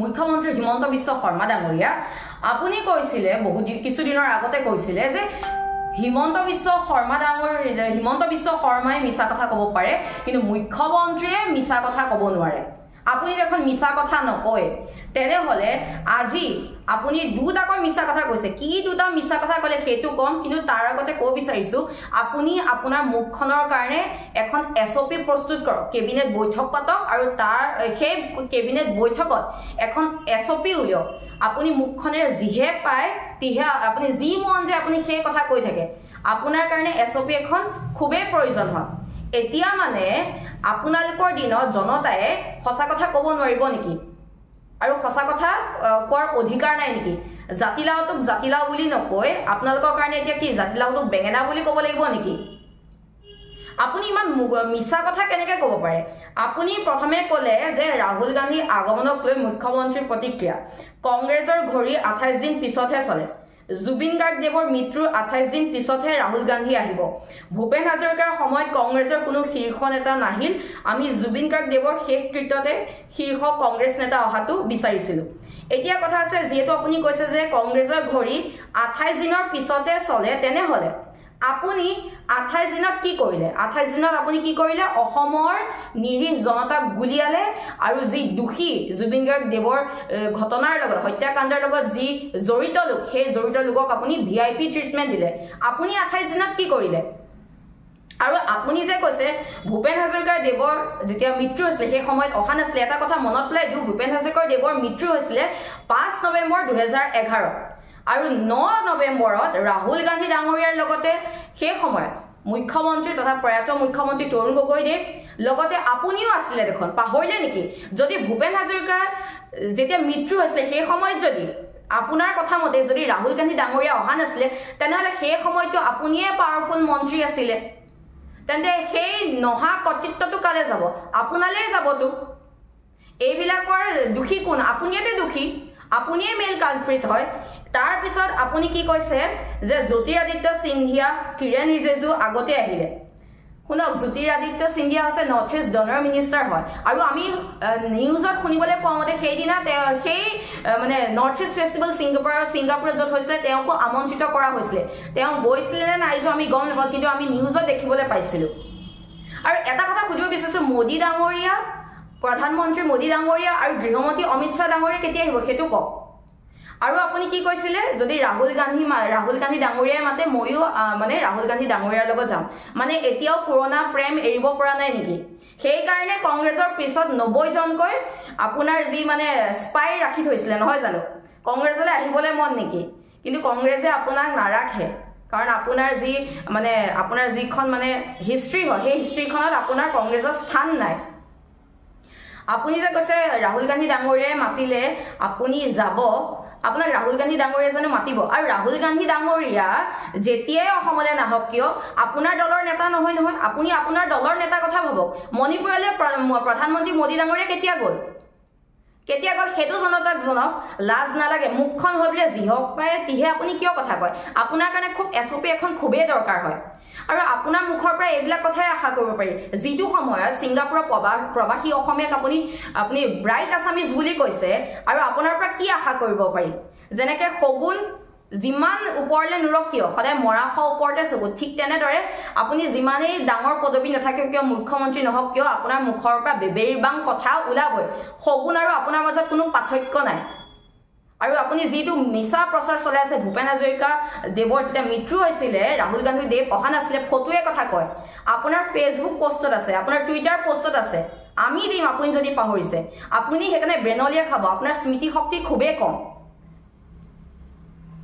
মুখ্যমন্ত্ৰী হিমন্ত বিশ্ব শৰ্মা ডাঙৰীয়া আপুনি কৈছিলে কিছুদিনৰ আগতে কৈছিলে যে হিমন্ত বিশ্ব শৰ্মাই মিছা কথা ক'ব পাৰে কিন্তু মুখ্যমন্ত্ৰীয়ে মিছা কথা ক'ব নোৱাৰে আপুনি দেখোন মিছা কথা নকয় তেনেহলে আজি আপুনি দুটাকৈ মিছা কথা কৈছে কি দুটা মিছা কথা ক'লে সেইটো কম কিন্তু তাৰ আগতে ক'ব বিচাৰিছো আপুনি আপোনাৰ মুখখনৰ কাৰণে এখন এছঅপি প্ৰস্তুত কৰক কেবিনেট বৈঠক পাতক আৰু তাৰ সেই কেবিনেট বৈঠকত এখন এছঅপি উলিয়াওক আপুনি মুখখনেৰ জিহে পায় তিহে আপুনি যি মন যে আপুনি সেই কথা কৈ থাকে আপোনাৰ কাৰণে এছঅপি এখন খুবেই প্ৰয়োজন হয় এতিয়া মানে আপোনালোকৰ দিনত জনতায়ে সঁচা কথা ক'ব নোৱাৰিব নেকি আৰু সঁচা কথা কোৱাৰ অধিকাৰ নাই নেকি জাতিলাওটোক জাতিলাও বুলি নকৈ আপোনালোকৰ কাৰণে এতিয়া কি জাতিলাওটোক বেঙেনা বুলি ক'ব লাগিব নেকি আপুনি ইমান মিছা কথা কেনেকৈ ক'ব পাৰে আপুনি প্ৰথমে ক'লে যে ৰাহুল গান্ধী আগমনক লৈ মুখ্যমন্ত্ৰীৰ প্ৰতিক্ৰিয়া কংগ্ৰেছৰ ঘড়ী 28 দিন পিছতহে চলে জুবিন গাৰ্গ দেৱৰ মৃত্যুৰ 28 দিন পিছতহে ৰাহুল গান্ধী আহিব ভূপেন হাজৰিকাৰ সময়ত কংগ্ৰেছৰ কোনো শীৰ্ষ নেতা নাহিল আমি জুবিন গাৰ্গ দেৱৰ শেষ কৃত্যতে শীৰ্ষ কংগ্ৰেছ নেতা অহাটো বিচাৰিছিলো এতিয়া কথা আছে যেহেতু আপুনি কৈছে যে কংগ্ৰেছৰ ঘড়ী 28 দিনৰ পিছতে চলে তেনেহলে আপুনি 28 দিনত কি কৰিলে 28 দিনত আপুনি কি কৰিলে অসমৰ নিৰীহ জনতাক গুলিয়ালে আৰু যি দুখী জুবিন গাৰ্গ দেৱৰ ঘটনাৰ লগত হত্যাকাণ্ডৰ লগত যি জড়িত লোক সেই জড়িত লোকক আপুনি ভিআইপি ট্ৰিটমেন্ট দিলে আপুনি 28 দিনত কি কৰিলে আৰু আপুনি যে কৈছে ভূপেন হাজৰিকাৰ দেৱৰ যেতিয়া মৃত্যু হৈছিল সেই সময়ত অহা নাছিল এটা কথা মনত পেলাই দিও ভূপেন হাজৰিকাৰ দেৱৰ মৃত্যু হৈছিল 5 নৱেম্বৰ 2011 আৰু 9 নৱেম্বৰত ৰাহুল গান্ধী ডাঙৰীয়াৰ লগতে সেই সময়ত মুখ্যমন্ত্ৰী তথা প্ৰয়াত মুখ্যমন্ত্ৰী তৰুণ গগৈদেৱ লগতে আপুনিও আছিলে দেখোন পাহৰিলে নেকি যদি ভূপেন হাজৰিকাৰ যেতিয়া মৃত্যু হৈছিল সেই সময়ত যদি আপোনাৰ কথা মতে যদি ৰাহুল গান্ধী ডাঙৰীয়া অহা নাছিলে তেনেহলে সেই সময়তো আপুনিয়ে পাৱাৰফুল মন্ত্ৰী আছিলে তেন্তে সেই নহা কৰ্তৃত্বটো কালে যাব আপোনালৈ যাবতো এইবিলাকৰ দুখী কোন আপুনিয়েতে দুখী আপুনিয়ে মেল কালপ্ৰিট হয় তাৰ পিছত আপুনি কি কৈছে যে জ্যোতিৰাদিত্য সিন্ধিয়া কিৰণ ৰিজিজু আগতে আহিলে শুনক জ্যোতিৰাদিত্য সিন্ধিয়া আছে নৰ্থ ইষ্ট ডনাৰ মিনিষ্টাৰ হয় আৰু আমি নিউজত শুনিবলৈ পোৱা মতে সেইদিনা সেই মানে নৰ্থ ইষ্ট ফেষ্টিভেল ছিংগাপুৰত য'ত হৈছিলে তেওঁকো আমন্ত্ৰিত কৰা হৈছিলে তেওঁ গৈছিলে নে নাই আমি গম নাপাওঁ কিন্তু আমি নিউজত দেখিবলৈ পাইছিলো আৰু এটা কথা সুধিব বিচাৰিছো মোদী ডাঙৰীয়া প্ৰধানমন্ত্ৰী মোদী ডাঙৰীয়া আৰু গৃহমন্ত্ৰী অমিত শ্বাহ ডাঙৰীয়া কেতিয়া আহিব সেইটো কওক আৰু আপুনি কি কৈছিলে যদি ৰাহুল গান্ধী ডাঙৰীয়াই মাতে ময়ো মানে ৰাহুল গান্ধী ডাঙৰীয়াৰ লগত যাম মানে এতিয়াও পুৰণা প্ৰেম এৰিব পৰা নাই নেকি সেই কাৰণে কংগ্ৰেছৰ পিছত 90 জনকৈ আপোনাৰ যি মানে স্পাই ৰাখি থৈছিলে নহয় জানো কংগ্ৰেছলৈ আহিবলৈ মন নেকি কিন্তু কংগ্ৰেছে আপোনাক নাৰাখে কাৰণ আপোনাৰ যিখন মানে হিষ্ট্ৰী হয় সেই হিষ্ট্ৰীখনত আপোনাৰ কংগ্ৰেছৰ স্থান নাই আপুনি যে কৈছে ৰাহুল গান্ধী ডাঙৰীয়াই মাতিলে আপুনি যাব আপোনাক ৰাহুল গান্ধী ডাঙৰীয়া জানো মাতিব আৰু ৰাহুল গান্ধী ডাঙৰীয়া যেতিয়াই অসমলৈ নাহক কিয় আপোনাৰ দলৰ নেতা নহয় আপুনি আপোনাৰ দলৰ নেতা কথা ভাবক মণিপুৰলৈ প্ৰধানমন্ত্ৰী মোদী ডাঙৰীয়া কেতিয়া গ'ল সেইটো জনতাক জনক লাজ নালাগে মুখখন হৈ বোলে যিহক পায় তিহে আপুনি কিয় কথা কয় আপোনাৰ কাৰণে খুব এছঅপি এখন খুবেই দৰকাৰ হয় আৰু আপোনাৰ মুখৰ পৰা এইবিলাক কথাই আশা কৰিব পাৰি যিটো সময়ত ছিংগাপুৰৰ প্ৰবাসী অসমীয়াক আপুনি ব্ৰাইট আছামিজ বুলি কৈছে আৰু আপোনাৰ পৰা কি আশা কৰিব পাৰি যেনেকৈ শগুন যিমান ওপৰলৈ নুৰক কিয় সদায় মৰাশ ওপৰতে চকু ঠিক তেনেদৰে আপুনি যিমানেই ডাঙৰ পদবী নাথাকে কিয় মুখ্যমন্ত্ৰী নহওক কিয় আপোনাৰ মুখৰ পৰা বেবেৰিবাং কথা ওলাবই শগুন আৰু আপোনাৰ মাজত কোনো পাৰ্থক্য নাই আৰু আপুনি যিটো মিছা প্ৰচাৰ চলাই আছে ভূপেন হাজৰিকা দেৱৰ যেতিয়া মৃত্যু হৈছিলে ৰাহুল গান্ধী দেৱ অহা নাছিলে ফটোৱে কথা কয় আপোনাৰ ফেচবুক পোষ্টত আছে আপোনাৰ টুইটাৰ পোষ্টত আছে আমি দিম আপুনি যদি পাহৰিছে আপুনি সেইকাৰণে ব্ৰেনলিয়া খাব আপোনাৰ স্মৃতি শক্তি খুবেই কম